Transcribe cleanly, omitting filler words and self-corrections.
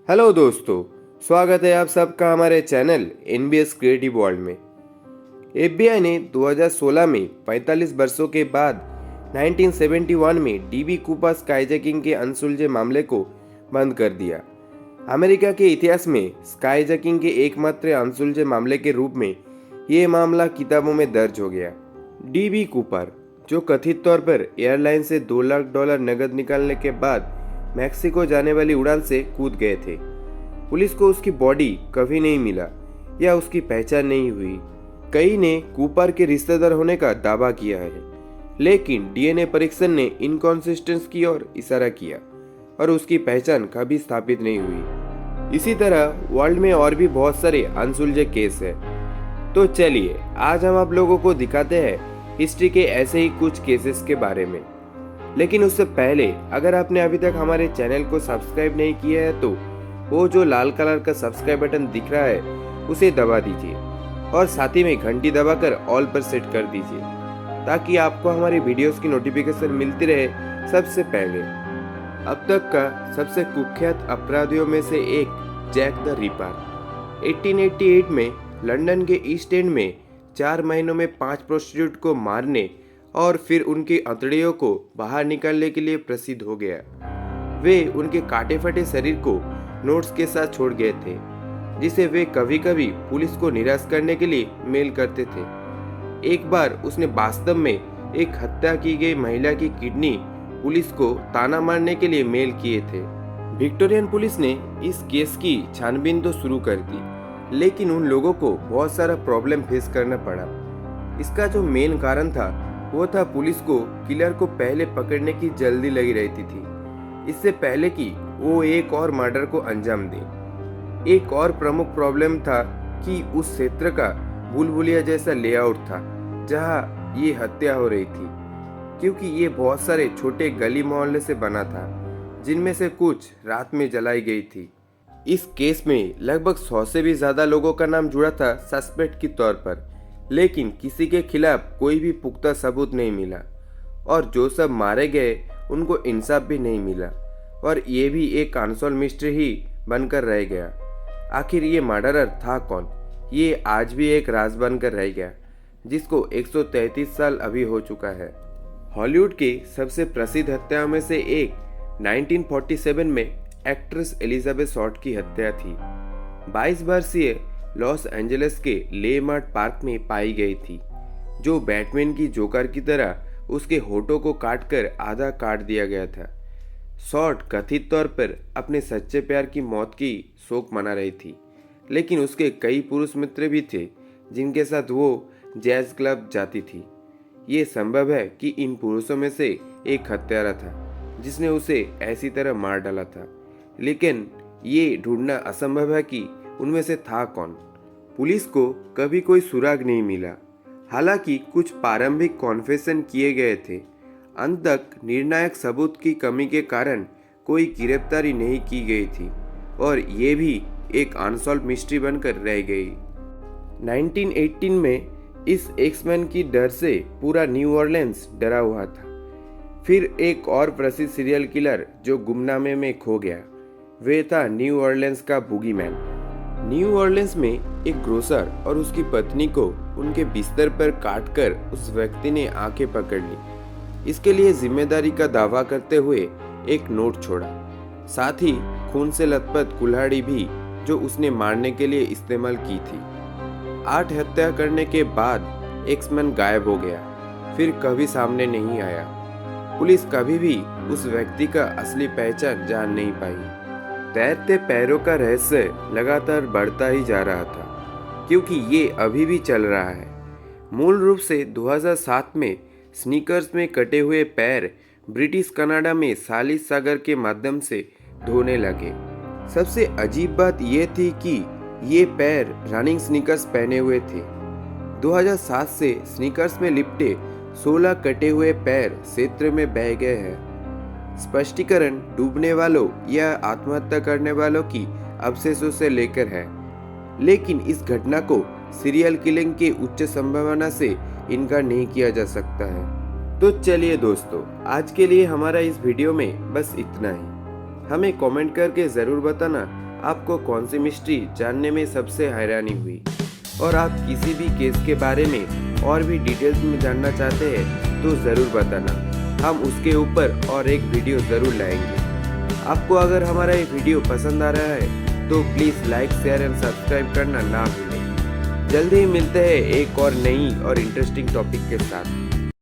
Hello दोस्तों, स्वागत है आप सबका हमारे चैनल एनबीएस क्रिएटिव वर्ल्ड में। एफबीआई ने 2016 में 45 वर्षों के बाद 1971 में डीबी कूपर स्काईजैकिंग के अनसुलझे मामले को बंद कर दिया। अमेरिका के इतिहास में स्काईजैकिंग के एकमात्र अनसुलझे मामले के रूप में ये मामला किताबों में दर्ज हो गया। डीबी कूपर, जो कथित तौर पर एयरलाइन से $2 लाख नकद निकालने के बाद मैक्सिको जाने वाली उड़ान से कूद गए थे। पुलिस को उसकी बॉडी कभी नहीं मिला या उसकी पहचान नहीं हुई। कई ने कूपर के रिश्तेदार होने का दावा किया है, लेकिन डीएनए परीक्षण ने इनकॉन्सिस्टेंस की ओर इशारा किया और उसकी पहचान कभी स्थापित नहीं हुई। इसी तरह वर्ल्ड में और भी बहुत सारे अनसुलझे केस है। तो चलिए आज हम आप लोगों को दिखाते हैं हिस्ट्री के ऐसे ही कुछ केसेस के बारे में। लेकिन उससे पहले अगर आपने अभी तक हमारे चैनल को सब्सक्राइब नहीं किया है तो वो जो लाल कलर का सब्सक्राइब बटन दिख रहा है उसे दबा दीजिए और साथ ही में घंटी दबाकर ऑल पर सेट कर दीजिए ताकि आपको हमारी वीडियोस की नोटिफिकेशन मिलती रहे सबसे पहले। अब तक का सबसे कुख्यात अपराधियों में से एक जैक द रिपर 1888 में लंदन के ईस्ट एंड में 4 महीनों में 5 प्रोस्टिट्यूट को मारने और फिर उनकी अंतड़ियों को बाहर निकालने के लिए प्रसिद्ध हो गया। वे उनके काटे फटे शरीर को नोट्स के साथ छोड़ गए थे, जिसे वे कभी कभी पुलिस को निराश करने के लिए मेल करते थे। एक बार उसने वास्तव में एक हत्या की गई महिला की किडनी पुलिस को ताना मारने के लिए मेल किए थे। विक्टोरियन पुलिस ने इस केस की छानबीन तो शुरू कर दी, लेकिन उन लोगों को बहुत सारा प्रॉब्लम फेस करना पड़ा। इसका जो मेन कारण था वो था पुलिस को किलर को पहले पकड़ने की जल्दी लगी रहती थी, इससे पहले कि वो एक और मर्डर को अंजाम दे। एक और प्रमुख प्रॉब्लम था कि उस क्षेत्र का भूलभुलैया जैसा लेआउट था जहां ये हत्या हो रही थी, क्योंकि ये बहुत सारे छोटे गली मोहल्ले से बना था जिनमें से कुछ रात में जलाई गई थी। इस केस में लगभग 100 से भी ज्यादा लोगों का नाम जुड़ा था सस्पेक्ट के तौर पर, लेकिन किसी के खिलाफ कोई भी पुख्ता सबूत नहीं मिला और जो सब मारे गए उनको इंसाफ भी नहीं मिला और ये भी एक अनसॉल्व मिस्ट्री ही बनकर रह गया। आखिर ये मर्डरर था कौन, ये आज भी एक राज बनकर रह गया, जिसको 133 साल अभी हो चुका है। हॉलीवुड के सबसे प्रसिद्ध हत्याओं में से एक 1947 में एक्ट्रेस एलिजाबेथ शॉर्ट की हत्या थी। 22 वर्षीय लॉस एंजलिस के लेमार्ट पार्क में पाई गई थी, जो बैटमैन की जोकर की तरह उसके होठों को काटकर आधा काट दिया गया था। शॉर्ट कथित तौर पर अपने सच्चे प्यार की मौत की शोक मना रही थी, लेकिन उसके कई पुरुष मित्र भी थे जिनके साथ वो जैज क्लब जाती थी। ये संभव है कि इन पुरुषों में से एक हत्यारा था जिसने उसे ऐसी तरह मार डाला था, लेकिन ये ढूंढना असंभव है कि उनमें से था कौन। पुलिस को कभी कोई सुराग नहीं मिला, हालांकि कुछ प्रारंभिक कॉन्फेशन किए गए थे। अंत तक निर्णायक सबूत की कमी के कारण कोई गिरफ्तारी नहीं की गई थी और ये भी एक अनसॉल्व मिस्ट्री बनकर रह गई। 1918 में इस एक्समैन की डर से पूरा न्यू ऑरलिन्स डरा हुआ था। फिर एक और प्रसिद्ध सीरियल किलर जो गुमनामे में खो गया, वे था न्यू ऑरलिन्स का बूगीमैन। न्यू ऑरलिन्स में एक ग्रोसर और उसकी पत्नी को उनके बिस्तर पर काटकर उस व्यक्ति ने आंखें पकड़ ली। इसके लिए जिम्मेदारी का दावा करते हुए एक नोट छोड़ा, साथ ही खून से लथपथ कुल्हाड़ी भी जो उसने मारने के लिए इस्तेमाल की थी। 8 हत्या करने के बाद एक्समैन गायब हो गया, फिर कभी सामने नहीं आया। पुलिस कभी भी उस व्यक्ति का असली पहचान जान नहीं पाई। तैरते पैरों का रहस्य लगातार बढ़ता ही जा रहा था, क्योंकि ये अभी भी चल रहा है। मूल रूप से 2007 में स्नीकर्स में कटे हुए पैर ब्रिटिश कनाडा में सालिस सागर के माध्यम से धोने लगे। सबसे अजीब बात यह थी कि ये पैर रनिंग स्नीकर्स पहने हुए थे। 2007 से स्नीकर्स में लिपटे 16 कटे हुए पैर क्षेत्र में बह गए हैं। स्पष्टीकरण डूबने वालों या आत्महत्या करने वालों की अवशेषों से लेकर है, लेकिन इस घटना को सीरियल किलिंग की उच्च संभावना से इनकार नहीं किया जा सकता है। तो चलिए दोस्तों, आज के लिए हमारा इस वीडियो में बस इतना ही। हमें कमेंट करके ज़रूर बताना आपको कौन सी मिस्ट्री जानने में सबसे हैरानी हुई, और आप किसी भी केस के बारे में और भी डिटेल्स में जानना चाहते हैं तो ज़रूर बताना, हम उसके ऊपर और एक वीडियो ज़रूर लाएंगे। आपको अगर हमारा ये वीडियो पसंद आ रहा है तो please like, share and subscribe करना ना भूलें। जल्दी ही मिलते हैं एक और नई और इंटरेस्टिंग टॉपिक के साथ।